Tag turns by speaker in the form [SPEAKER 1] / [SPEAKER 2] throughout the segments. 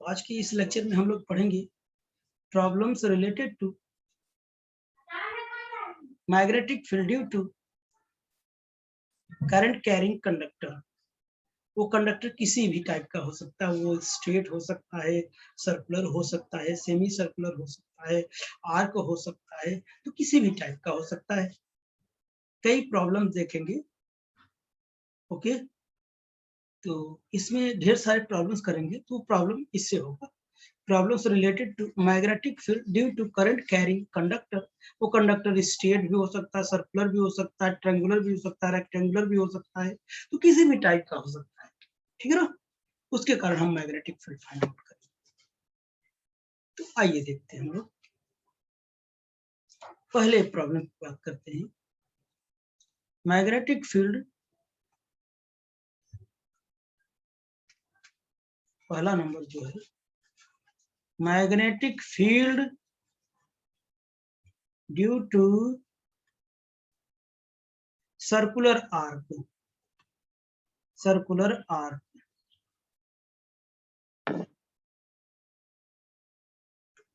[SPEAKER 1] आज की इस लेक्चर में हम लोग पढ़ेंगे problems related to magnetic field due to current carrying conductor. वो कंडक्टर किसी भी टाइप का हो सकता है, वो स्ट्रेट हो सकता है, सर्कुलर हो सकता है, सेमी सर्कुलर हो सकता है, आर्क हो सकता है, तो किसी भी टाइप का हो सकता है। कई प्रॉब्लम देखेंगे। ओके, तो इसमें ढेर सारे प्रॉब्लम्स करेंगे, तो प्रॉब्लम इससे होगा problems related to magnetic field due to current carrying conductor. वो कंडक्टर स्ट्रेट भी हो सकता है, सर्कुलर भी हो सकता है, ट्रायंगुलर भी हो सकता है, रेक्टेंगुलर भी हो सकता है, तो किसी भी टाइप का हो सकता है। ठीक है ना, उसके कारण हम मैग्नेटिक फील्ड फाइंड आउट करेंगे। तो आइए देखते हैं हम लोग पहले प्रॉब्लम की बात करते हैं। मैग्नेटिक फील्ड, पहला नंबर जो है magnetic field due to circular arc, circular arc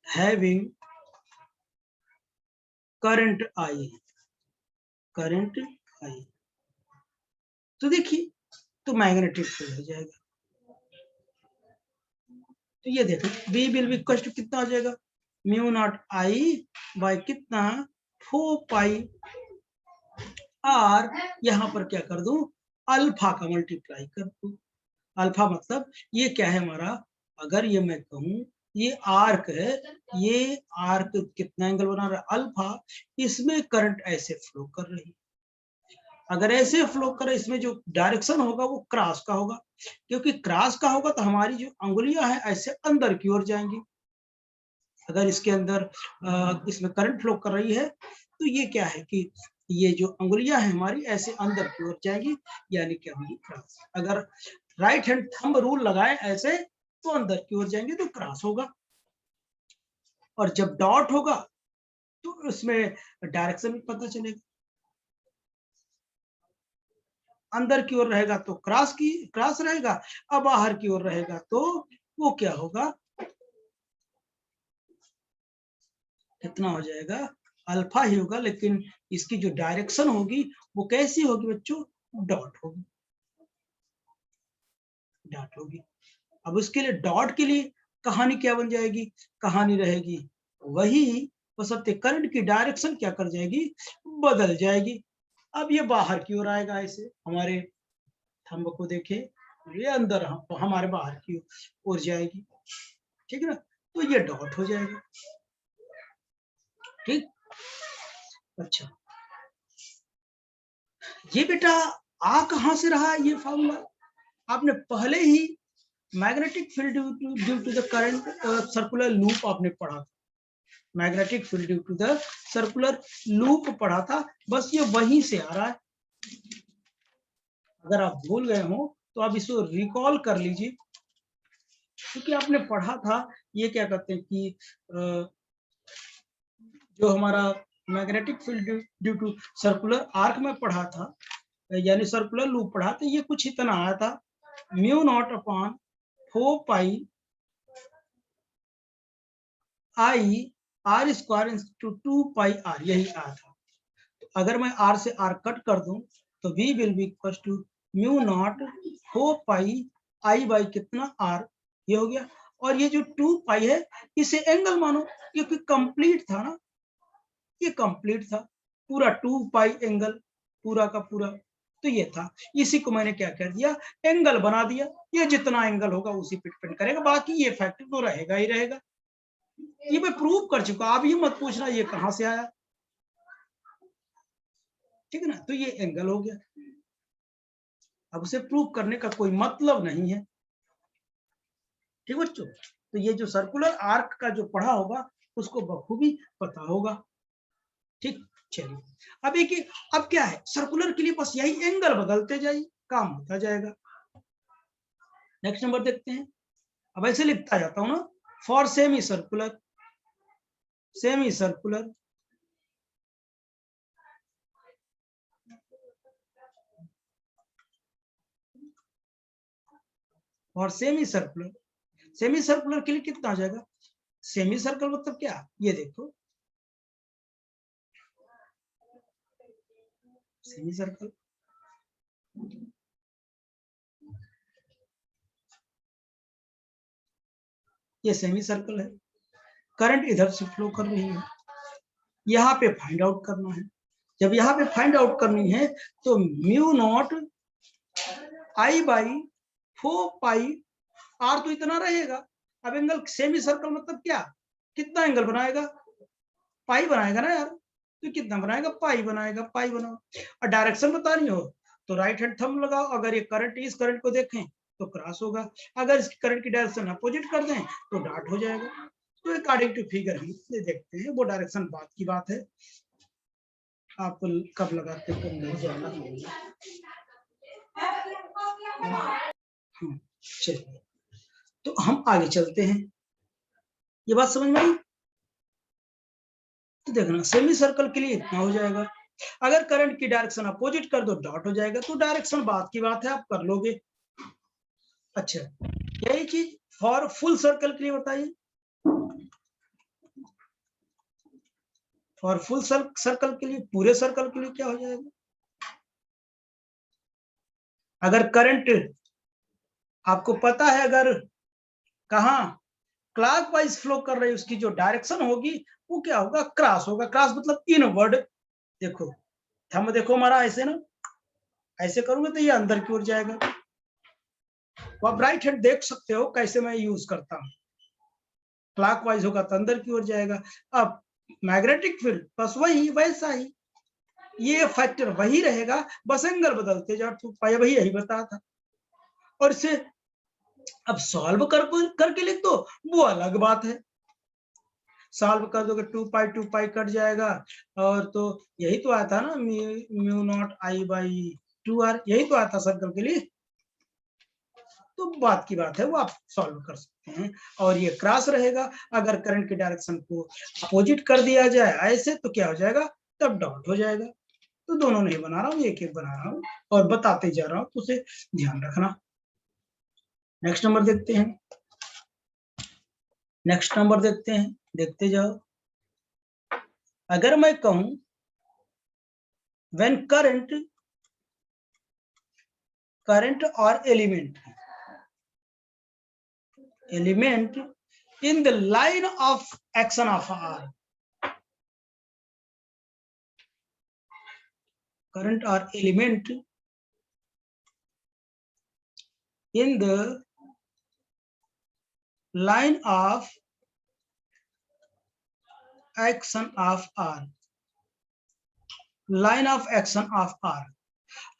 [SPEAKER 1] having current I, current I. तो देखिए, तो मैग्नेटिक फील्ड हो जाएगा। तो ये देखो B will be equal to कितना हो जाएगा, म्यू नॉट आई बाय कितना 4 पाई आर। यहाँ पर क्या कर दूं, अल्फा का मल्टीप्लाई कर दूं। अल्फा मतलब ये क्या है हमारा, अगर ये मैं कहूं ये आर्क है, ये आर्क कितना एंगल बना रहा है अल्फा, इसमें करंट ऐसे फ्लो कर रही है। अगर ऐसे फ्लो करे, इसमें जो डायरेक्शन होगा वो क्रॉस का होगा, क्योंकि क्रॉस का होगा तो हमारी जो अंगुलियां हैं ऐसे अंदर की ओर जाएंगी। अगर इसके अंदर इसमें करंट फ्लो कर रही है तो ये क्या है कि ये जो अंगुलियां हैं हमारी ऐसे अंदर की ओर जाएगी, यानी कि होगी क्रॉस। अगर राइट हैंड थंब रूल लगाए ऐसे तो अंदर की ओर जाएंगे तो क्रॉस होगा, और जब डॉट होगा तो उसमें डायरेक्शन भी पता चलेगा। अंदर की ओर रहेगा तो क्रॉस रहेगा, अब बाहर की ओर रहेगा तो वो क्या होगा, कितना हो जाएगा, अल्फा ही होगा, लेकिन इसकी जो डायरेक्शन होगी वो कैसी होगी बच्चों, डॉट होगी, डॉट होगी। अब उसके लिए डॉट के लिए कहानी क्या बन जाएगी, कहानी रहेगी वही, बशर्ते करंट की डायरेक्शन क्या कर जाएगी, बदल जाएगी। अब ये बाहर की ओर आएगा, ऐसे हमारे थंब को देखे, ये अंदर हमारे बाहर की ओर जाएगी। ठीक है ना, तो ये डॉट हो जाएगा। ठीक, अच्छा ये बेटा आ कहां से रहा ये फॉर्मूला, आपने पहले ही magnetic field due to the current circular loop आपने पढ़ा था। Magnetic field due to the circular loop पढ़ा था, बस ये वहीं से आ रहा है। अगर आप भूल गए हो तो आप इसको रिकॉल कर लीजिए, क्योंकि आपने पढ़ा था ये क्या कहते हैं कि जो हमारा magnetic field due to circular arc में पढ़ा था, यानी सर्कुलर लूप पढ़ा, तो ये कुछ इतना आया था, mu nought upon 4 pi I R square into 2 pi R, यही आया था। तो अगर मैं आर से आर कट कर दूं तो v will be equal to mu nought 4 pi I by कितना आर, ये हो गया। और ये जो 2 पाई है इसे एंगल मानो, क्योंकि कंप्लीट था ना, ये कंप्लीट था, पूरा 2 पाई एंगल पूरा का पूरा, तो ये था, इसी को मैंने क्या कर दिया, एंगल बना दिया। ये जितना एंगल होगा उसी पे डिपेंड करेगा, बाकी ये फैक्टर तो रहेगा ही रहेगा। ये मैं प्रूव कर चुका, आप ये मत पूछना ये कहां से आया। ठीक है ना, तो ये एंगल हो गया, अब उसे प्रूव करने का कोई मतलब नहीं है। ठीक बच्चों, तो ये जो सर्कुलर आर्क का जो पढ़ा होगा उसको बखूबी पता होगा। ठीक, चलिए अब एक, अब क्या है, सर्कुलर के लिए बस यही एंगल बदलते जाइए, काम होता जाएगा। नेक्स्ट नंबर देखते हैं। अब ऐसे लिखता जाता हूं ना, for semi circular, semi circular और सेमी सर्कुलर, सेमी सर्कुलर के लिए कितना हो जाएगा? सेमी सर्कल मतलब क्या, ये देखो सेमी सर्कल, ये सेमी सर्कल है, करंट इधर से फ्लो कर रही है, यहाँ पे फाइंड आउट करना है। जब यहाँ पे फाइंड आउट करनी है तो mu not I by 4 pi R तो इतना रहेगा। अब एंगल सेमी सर्कल मतलब क्या, कितना एंगल बनाएगा, पाई बनाएगा ना यार, तो कितना बनाएगा, पाई बनाएगा, पाई बनाओ। और डायरेक्शन बतानी हो तो राइट हैंड थंब लगाओ, अगर ये करंट इस करंट को देखें तो क्रॉस होगा, अगर इस करंट की डायरेक्शन अपोजिट कर दें तो डॉट हो जाएगा। तो अकॉर्डिंग टू फिगर हम देखते हैं, वो डायरेक्शन बात की बात है, आप कब लगाते कब नहीं जाना। चलिए तो हम आगे चलते हैं, ये बात समझ में आई। तो देखना सेमी सर्कल के लिए इतना हो जाएगा, अगर करंट की डायरेक्शन अपोजिट कर दो डॉट हो जाएगा, तो डायरेक्शन बात की बात है, आप कर लोगे। अच्छा यही चीज फॉर फुल सर्कल के लिए बताइए, फॉर फुल सर्कल के लिए, पूरे सर्कल के लिए क्या हो जाएगा, अगर करंट आपको पता है अगर कहा क्लॉकवाइज फ्लो कर रही है, उसकी जो डायरेक्शन होगी वो क्या होगा, क्रॉस होगा। क्रॉस मतलब इनवर्ड, देखो थंब देखो हमारा ऐसे ना, ऐसे करूंगे तो ये अंदर की ओर जाएगा। तो आप राइट हैंड देख सकते हो कैसे मैं यूज करता हूँ, क्लॉकवाइज होगा तो अंदर की ओर जाएगा। अब मैग्नेटिक फील्ड बस वही वैसा ही, ये फैक्टर वही रहेगा, बस एंगल बदलते जाओ, तो वही यही बताया था। और इसे अब सॉल्व करके लिख दो वो अलग बात है, सॉल्व कर दोगे 2 पाई कट जाएगा, और तो यही तो आता ना mu not I by 2r, यही तो आता सर्कल के लिए। तो बात की बात है वो आप सॉल्व कर सकते हैं। और ये क्रॉस रहेगा, अगर करंट की डायरेक्शन को अपोजिट कर दिया जाए ऐसे तो क्या हो जाएगा, तब डॉट हो जाएगा। तो दोनों नहीं बना रहा हूँ, एक एक बना रहा हूँ और बताते जा रहा हूँ, तो उसे ध्यान रखना। नेक्स्ट नंबर देखते हैं, नेक्स्ट नंबर देखते हैं, देखते जाओ। अगर मैं कहूं व्हेन करंट और element in the line of action of R, current or element in the line of action of R, line of action of R,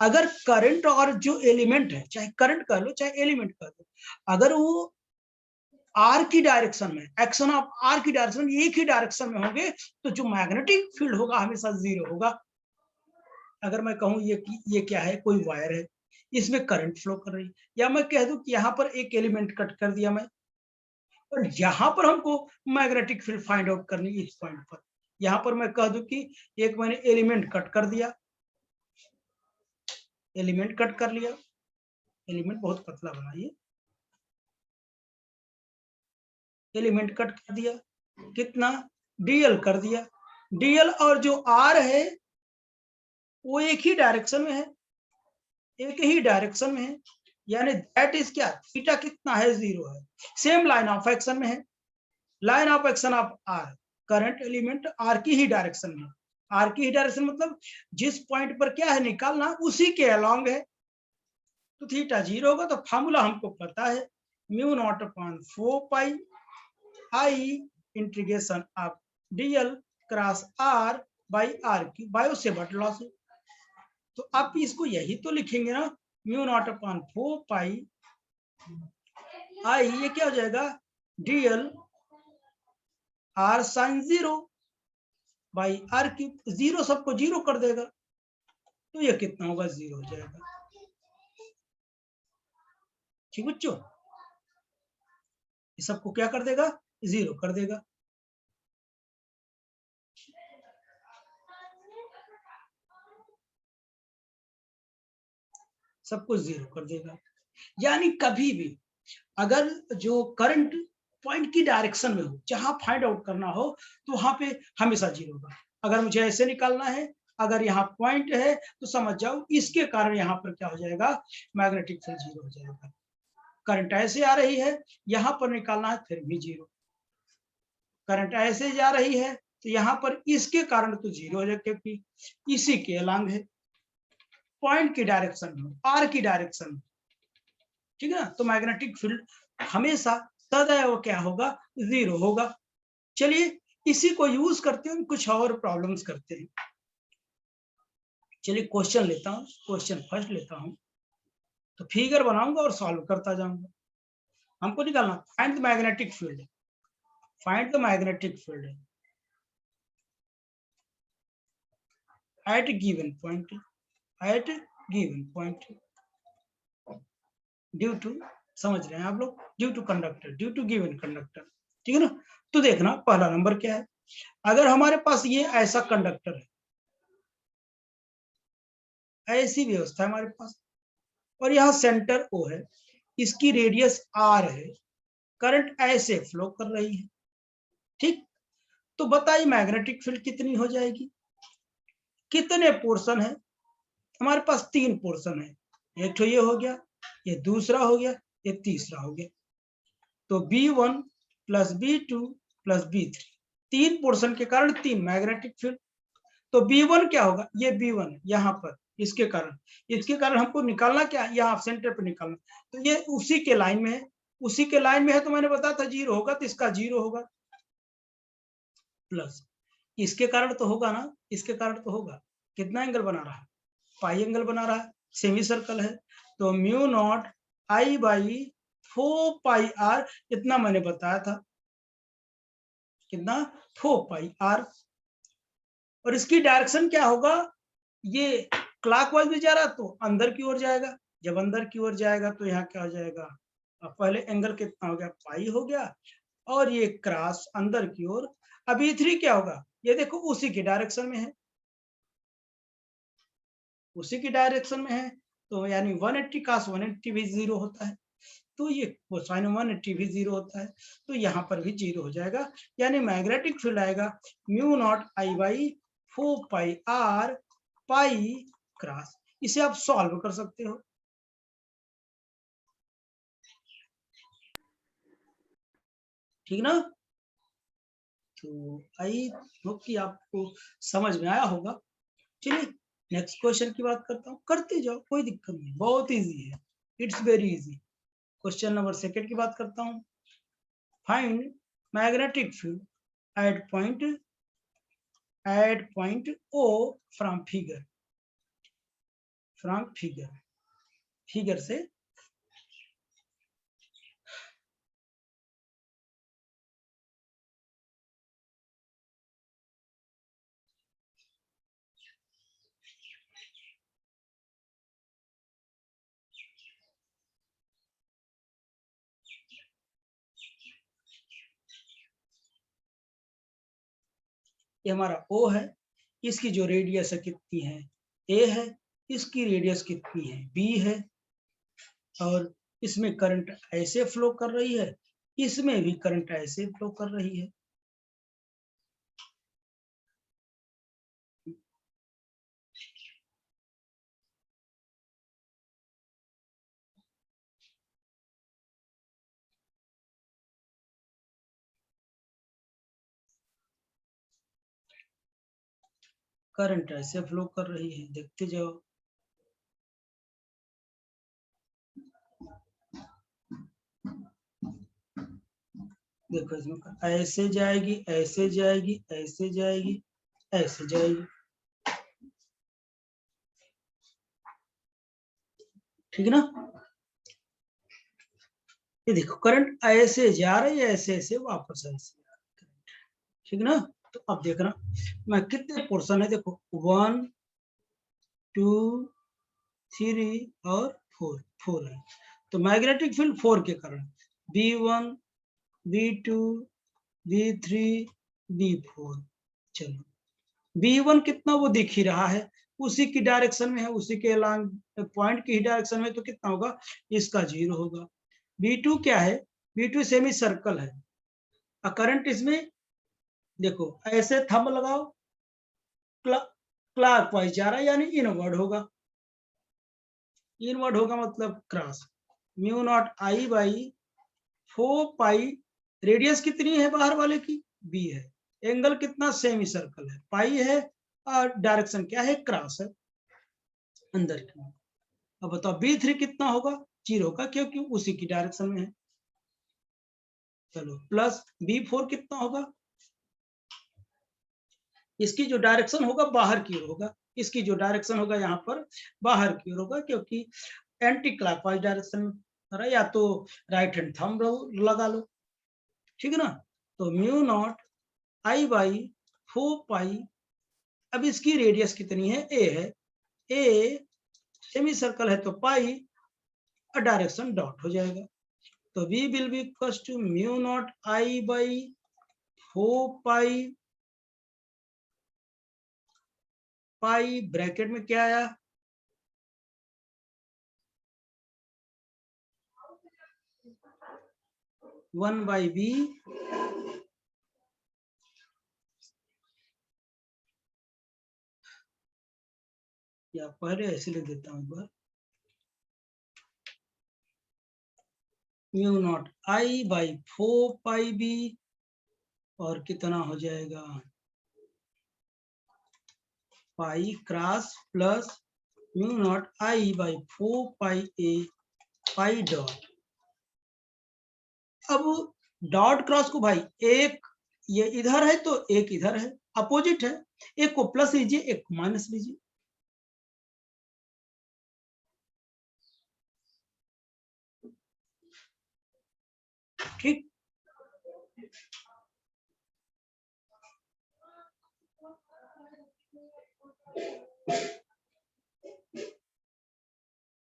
[SPEAKER 1] अगर करंट और जो एलिमेंट है, चाहे करंट कर लो चाहे एलिमेंट कर लो, अगर वो आर की डायरेक्शन में, एक्शन ऑफ आर की डायरेक्शन एक ही डायरेक्शन में होंगे, तो जो मैग्नेटिक फील्ड होगा हमेशा जीरो होगा। अगर मैं कहूं ये क्या है, कोई वायर है, इसमें करंट फ्लो कर रही है, या मैं कह दूं कि यहाँ पर एक एलिमेंट कट कर दिया मैं, और यहाँ पर हमको मैग्नेटिक फील्ड फाइंड आउट करनी है इस पॉइंट पर, यहाँ पर मैं कह दूं कि एक मैंने एलिमेंट कट कर दिया, एलिमेंट कट कर लिया, एलिमेंट बहुत पतला बनाइए, एलिमेंट कट कर दिया, कितना, डीएल कर दिया, डीएल और जो आर है वो एक ही डायरेक्शन में है, एक ही डायरेक्शन में है, यानी दैट इज क्या, थीटा कितना है, 0 है, सेम लाइन ऑफ एक्शन में है, line of action of R, current element R की ही डायरेक्शन में, आर की ही डायरेक्शन मतलब जिस पॉइंट पर क्या है निकालना उसी के अलोंग है, तो थीटा 0 होगा। तो फार्मूला हमको पता है, mu nought upon 4 pi I integration of dl cross R by R की, बायो से बट लॉस है, तो आप इसको यही तो लिखेंगे ना, mu nought upon 4 pi I, ये क्या हो जाएगा, dl R sine 0 by R की, 0 सबको 0 कर देगा, तो ये कितना होगा, 0 हो जाएगा। ठीक बच्चों, ये सबको क्या कर देगा, 0 कर देगा। सब कुछ 0 कर देगा, यानी कभी भी अगर जो करंट पॉइंट की डायरेक्शन में हो, जहां फाइंड आउट करना हो, तो वहां पे हमेशा जीरो होगा। अगर मुझे ऐसे निकालना है, अगर यहाँ पॉइंट है, तो समझ जाओ इसके कारण यहाँ पर क्या हो जाएगा, मैग्नेटिक फील्ड जीरो हो जाएगा। करंट ऐसे आ रही है, यहाँ पर निकालना है, फिर भी जीरो। करंट ऐसे जा रही है, तो यहाँ पर इसके कारण तो जीरो हो जाएगा, क्योंकि इसी के अलांग है, पॉइंट की डायरेक्शन में, आर की डायरेक्शन में, ठीक है ना। तो मैग्नेटिक फील्ड हमेशा सदैव क्या होगा, जीरो होगा। चलिए इसी को यूज करते हैं, कुछ और प्रॉब्लम्स करते हैं। चलिए क्वेश्चन लेता हूँ, क्वेश्चन फर्स्ट लेता हूँ, तो फिगर बनाऊंगा और सॉल्व करता जाऊंगा। हमको निकालना find the magnetic field, find the magnetic field at given point, at given point due to, समझ रहे हैं आप लोग, due to conductor, due to given conductor, ठीक है ना। तो देखना पहला नंबर क्या है, अगर हमारे पास ये ऐसा कंडक्टर है, ऐसी व्यवस्था है हमारे पास, और यहाँ सेंटर O है, इसकी रेडियस R है, करंट ऐसे फ्लो कर रही है, ठीक। तो बताइए मैग्नेटिक फील्ड कितनी हो जाएगी, कितने पोर्शन है हमारे पास, तीन पोर्शन है, एक तो ये हो गया, ये दूसरा हो गया, ये तीसरा हो गया। तो B1 plus B2 plus B3, तीन पोर्शन के कारण तीन मैग्नेटिक फील्ड। तो B1 क्या होगा, ये B1 यहाँ पर, इसके कारण हमको निकालना क्या है, यहाँ सेंटर पे निकालना। तो ये उसी के लाइन में है, उसी के लाइन में है, तो मैंने बताया था जीरो होगा, तो इसका जीरो होगा, प्लस इसके कारण तो होगा ना, इसके कारण तो होगा, कितना एंगल बना रहा है, पाई एंगल बना रहा है, सेमी सर्कल है। तो mu not I by 4 pi R, इतना मैंने बताया था, कितना, 4 पाई आर। और इसकी डायरेक्शन क्या होगा, ये क्लॉकवाइज में जा रहा तो अंदर की ओर जाएगा, जब अंदर की ओर जाएगा तो यहाँ क्या हो जाएगा, पहले एंगल कितना हो गया, पाई हो गया, और ये क्रॉस अंदर की ओर। अब E3 क्या होगा, ये देखो उसी की डायरेक्शन में है, उसी की डायरेक्शन में है, तो यानी 180 cos 180 भी जीरो होता है, तो ये कोसाइन 180 भी जीरो होता है, तो यहाँ पर भी जीरो हो जाएगा। यानी मैग्नेटिक फील्ड आएगा mu not I by 4 pi R pi cross. इसे आप सॉल्व कर सकते हो, ठीक ना। तो आई होप कि आपको समझ में आया होगा। चलिए नेक्स्ट क्वेश्चन की बात करता हूँ, करते जाओ, कोई दिक्कत नहीं, बहुत इजी है, it's very easy. Question number second की बात करता हूँ, find magnetic field eight point O from figure, figure से ये हमारा O है, इसकी जो रेडियस है कितनी है, A है, इसकी रेडियस कितनी है, B है, और इसमें करंट ऐसे फ्लो कर रही है, इसमें भी करंट ऐसे फ्लो कर रही है। करंट ऐसे फ्लो कर रही है, देखते जाओ, देखो इसमें ऐसे जाएगी, ऐसे जाएगी, ऐसे जाएगी, ऐसे जाएगी, ठीक है ना। ये देखो करंट ऐसे जा रही है, ऐसे ऐसे वापस ऐसे, ठीक है ना। तो अब देखना मैं कितने पोर्शन है, देखो 1 2 3 और 4 है, तो मैग्नेटिक फील्ड 4 के कारण B1 B2 B3 B4, चलो B1 कितना वो दिख ही रहा है, उसी की डायरेक्शन में है, उसी के अलांग पॉइंट की डायरेक्शन में, तो कितना होगा, इसका जीरो होगा। B2 क्या है, B2 सेमी सर्कल है। करंट इसमें देखो ऐसे थंब लगाओ, क्लॉकवाइज जा रहा है यानी इनवर्ड होगा। इनवर्ड होगा मतलब cross. Mu naught I by 4 pi, radius कितनी है बाहर वाले की, बी है। एंगल कितना, सेमी सर्कल है, पाई है, और डायरेक्शन क्या है, क्रॉस है अंदर की। अब बताओ B3 कितना होगा, 0 का, क्योंकि उसी की डायरेक्शन में है। चलो प्लस B4 कितना होगा, इसकी जो डायरेक्शन होगा बाहर की ओर होगा, इसकी जो डायरेक्शन होगा यहाँ पर बाहर की ओर होगा, क्योंकि एंटी क्लॉकवाइज डायरेक्शन में, या तो राइट हैंड थंब लगा लो, ठीक है ना। तो म्यू नॉट आई बाई 4 पाई, अब इसकी रेडियस कितनी है, ए है, ए सेमी सर्कल है तो पाई, और डायरेक्शन डॉट हो जाएगा। तो v will be equal to mu not I by 4 pi, pi bracket में क्या आया, वन बाई बी या पहले ऐसे लिख देता हूं एक बार, mu not I by 4 pi B, और कितना हो जाएगा, pi cross plus mu not I by 4 pi A, pi dot. अब डॉट क्रॉस को भाई, एक ये इधर है तो एक इधर है, अपोजिट है, एक को प्लस लीजिए एक को माइनस लीजिए, ठीक।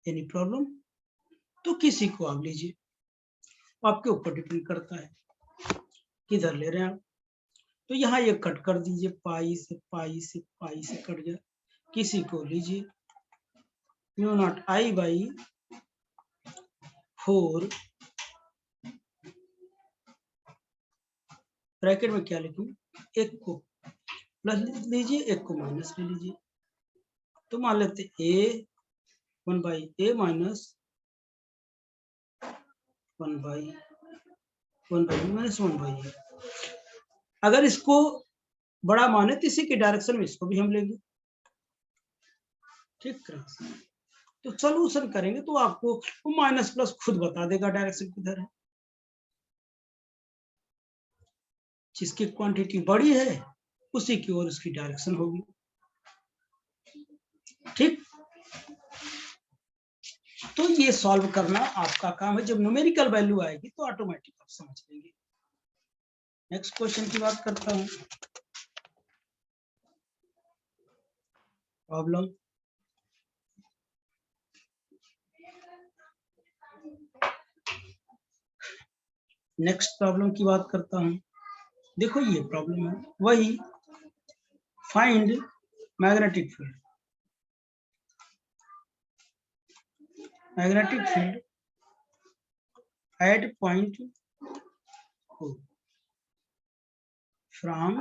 [SPEAKER 1] एनी प्रॉब्लम, तो किसी को आप लीजिए, आपके ऊपर डिपेंड करता है किधर ले रहे हैं आप। तो यहाँ ये कट कर दीजिए, पाई से पाई से पाई से कट गया, किसी को लीजिए, mu naught I by 4, bracket में क्या लिखूं, एक को प्लस लीजिए एक को माइनस ले लीजिए, तो मान लेते A 1 by A minus 1 by minus 1 by A. अगर इसको बड़ा माने तो इसी के डायरेक्शन में इसको भी हम लेंगे, ठीक। तो सॉल्यूशन करेंगे तो आपको वो माइनस प्लस खुद बता देगा डायरेक्शन किधर है, जिसकी क्वांटिटी बड़ी है उसी की ओर उसकी डायरेक्शन होगी, ठीक। तो ये सॉल्व करना आपका काम है, जब न्यूमेरिकल वैल्यू आएगी तो ऑटोमेटिक आप समझ लेंगे। नेक्स्ट क्वेश्चन की बात करता हूं, प्रॉब्लम नेक्स्ट प्रॉब्लम की बात करता हूं। देखो ये प्रॉब्लम है वही, find magnetic field, magnetic field at point O from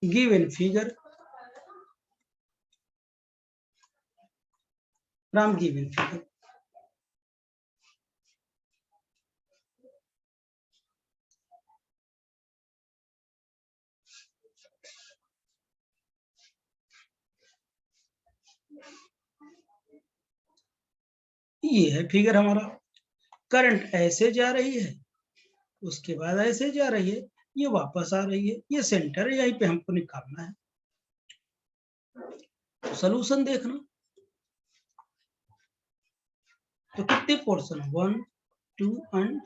[SPEAKER 1] given figure, from given figure। ये है फिगर हमारा, करंट ऐसे जा रही है, उसके बाद ऐसे जा रही है, ये वापस आ रही है, ये सेंटर है, यहीं पे हमको निकालना है। तो सॉल्यूशन देखना, तो कितने पोर्शन है, 1 2 एंड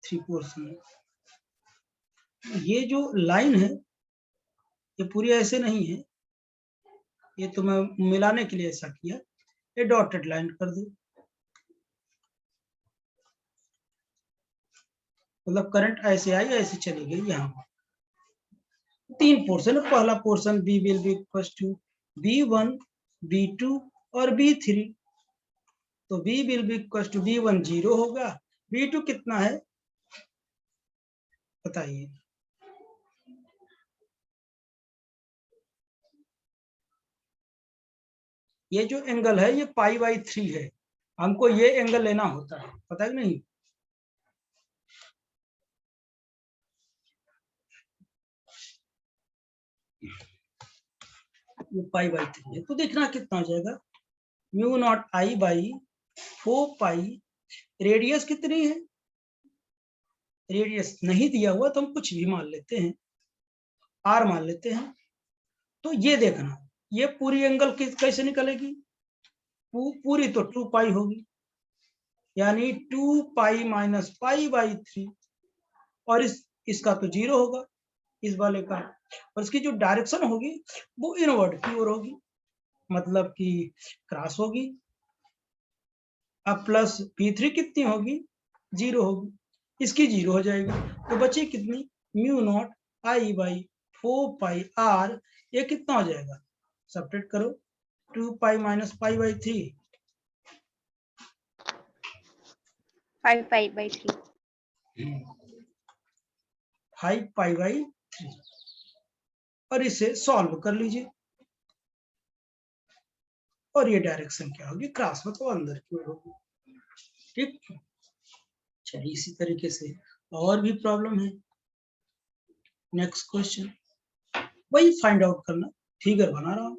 [SPEAKER 1] 3 पोर्शन है। ये जो लाइन है ये पूरी ऐसे नहीं है, ये तो मैं मिलाने के लिए ऐसा किया, ये डॉटेड लाइन कर दो, मतलब करंट ऐसे आई ऐसे चली गई। यहाँ 3 पोर्शन है, पहला portion B will be equal to B1 B2 और B3, तो B will be equal to B1 0 होगा, B2 कितना है बताइए। ये जो एंगल है ये π/3 है, हमको ये एंगल लेना होता है, पता है नहीं। ये π/3 है, तो देखना कितना हो जाएगा, μ0I/4π, रेडियस कितनी है, रेडियस नहीं दिया हुआ तो हम कुछ भी मान लेते हैं, r मान लेते हैं। तो ये देखना, ये पूरी एंगल कैसे निकलेगी, पूरी तो 2π होगी, यानी 2π - π/3, और इसका तो 0 होगा, इस वाले का, और इसकी जो डायरेक्शन होगी वो इनवर्ड की ओर होगी, मतलब कि क्रॉस होगी। अब प्लस P3 कितनी होगी, 0 होगी, इसकी 0 हो जाएगी, तो बची कितनी, μ0I/4πr, ये कितना हो जाएगा, सब्ट्रैक्ट करो, 2π - π/3,
[SPEAKER 2] 5π/3,
[SPEAKER 1] 5π/3, और इसे सॉल्व कर लीजिए, और ये डायरेक्शन क्या होगी, क्रॉस मतलब अंदर की ओर होगी। ठीक, चलिए इसी तरीके से और भी प्रॉब्लम है। नेक्स्ट क्वेश्चन, वही फाइंड आउट करना, फिगर बना रहा हूं।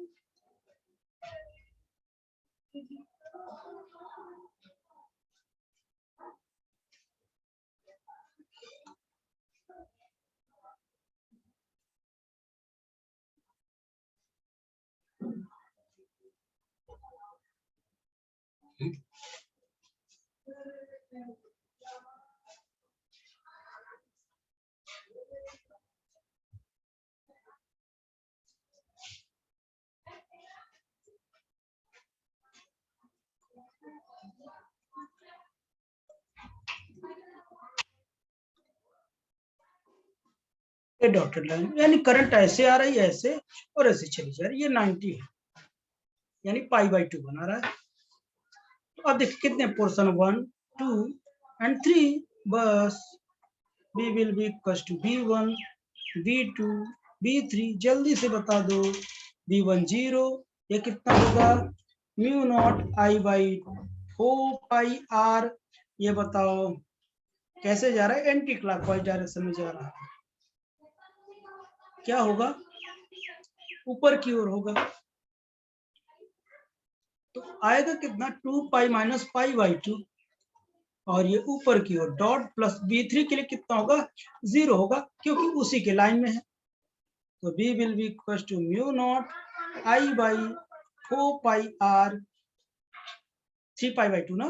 [SPEAKER 1] ये डॉटेड लाइन, यानी करंट ऐसे आ रही है, ऐसे और ऐसे चली जा रही है, ये 90 है, यानी π/2 बना रहा है। तो अब देखिए कितने पोर्शन, 1 2 एंड 3, बस B will be equal to B1 B2 B3, जल्दी से बता दो, B1 0, ये कितना होगा, μ0I/4πr, ये बताओ कैसे जा रहा है, एंटी क्लॉकवाइज डायरेक्शन में जा रहा है, क्या होगा, ऊपर की ओर होगा, तो आएगा कितना, 2π - π/2, और ये ऊपर की ओर डॉट प्लस B3 के लिए कितना होगा, 0 होगा, क्योंकि उसी के लाइन में है, तो B will be equal to μ0I/4πr, 3π/2 ना,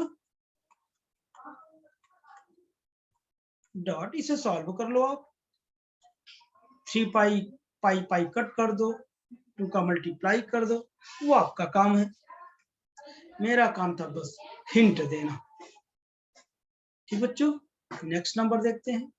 [SPEAKER 1] डॉट, इसे सॉल्व कर लो आप, 3π पाई कट कर दो, 2 का मल्टीप्लाई कर दो, वो आपका काम है, मेरा काम था बस हिंट देना। ठीक बच्चों, नेक्स्ट नंबर देखते हैं।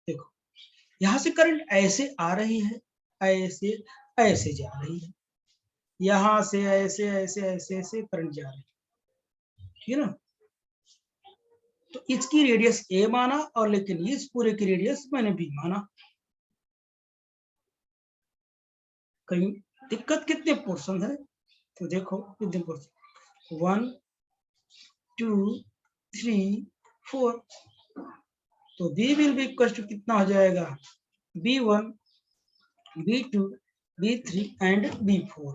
[SPEAKER 1] देखो, यहां से करंट ऐसे आ रही है, ऐसे ऐसे जा रही है, यहां से ऐसे ऐसे ऐसे ऐसे करंट जा रही है, ठीक है ना, तो इसकी रेडियस a माना, और लेकिन इस पूरे की रेडियस मैंने b माना। कहीं दिक्कत कितने पोर्शन है, तो देखो कितने पोर्शन, 1 2 3 4, तो b will be equal to कितना हो जाएगा, b1 b2 b3 and b4,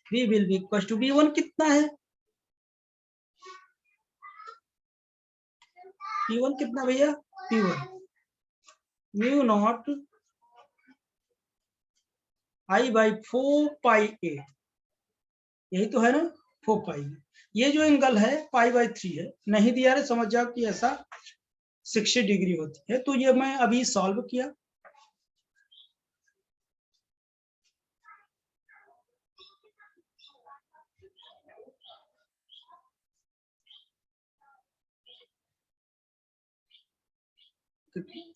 [SPEAKER 1] b will be equal to b1 कितना है, b1 कितना भैया, b1 μ0 I/4πa, यही तो है ना 4 पाई। ये जो एंगल है π/3 है, नहीं दिया है, समझ जाओ कि ऐसा 60 डिग्री होती है। तो ये मैं अभी सॉल्व किया,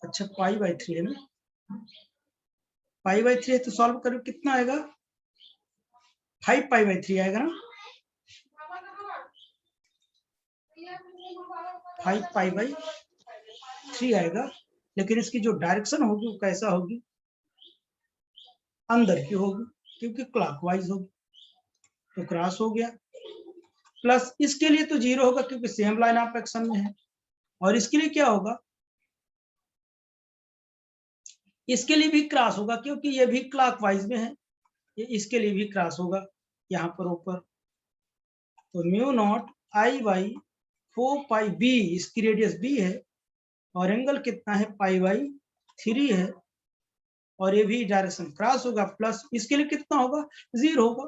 [SPEAKER 1] अच्छा π/3 है ना, π/3 है तो सॉल्व करो कितना आएगा, 5 π/3 आएगा ना, 5 π/3 आएगा। लेकिन इसकी जो डायरेक्शन होगी वो कैसा होगी, अंदर की होगी, क्योंकि क्लॉकवाइज होगी, तो क्रॉस हो गया। प्लस इसके लिए तो 0 होगा क्योंकि सेम लाइन ऑफ एक्शन में है। और इसके लिए क्या होगा, इसके लिए भी क्रॉस होगा क्योंकि ये भी क्लॉकवाइज में है, ये इसके लिए भी क्रॉस होगा यहाँ पर ऊपर। तो μ0 I/4 π b, इसकी रेडियस b है और एंगल कितना है π/3 है, और ये भी डायरेक्शन क्रॉस होगा। प्लस इसके लिए कितना होगा, 0 होगा।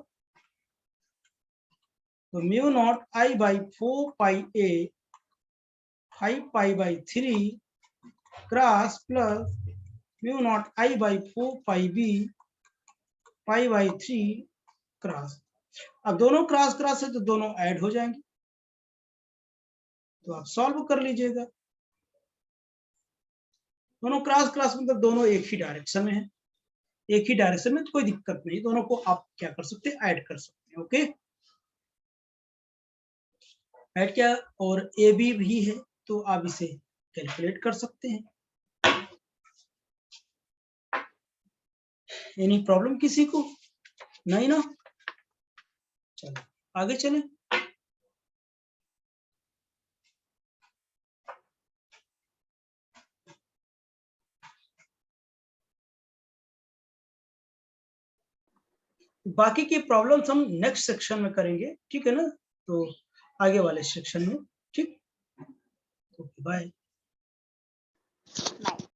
[SPEAKER 1] तो μ0 I/4 π a 5 π/3 cross plus μ0 I/4 π b π/3 cross. अब दोनों क्रॉस क्रॉस है तो दोनों ऐड हो जाएंगे, तो आप सॉल्व कर लीजिएगा। दोनों क्रॉस क्रॉस मतलब दोनों एक ही डायरेक्शन में है, एक ही डायरेक्शन में तो कोई दिक्कत नहीं, दोनों को आप क्या कर सकते हैं, ऐड कर सकते हैं। ओके, ऐड क्या, और ए बी भी है तो आप इसे कैलकुलेट कर सकते हैं। एनी प्रॉब्लम किसी को, नहीं ना, चलो आगे चलें। बाकी की प्रॉब्लम्स हम नेक्स्ट सेक्शन में करेंगे, ठीक है ना, तो आगे वाले सेक्शन में, ठीक, ओके बाय।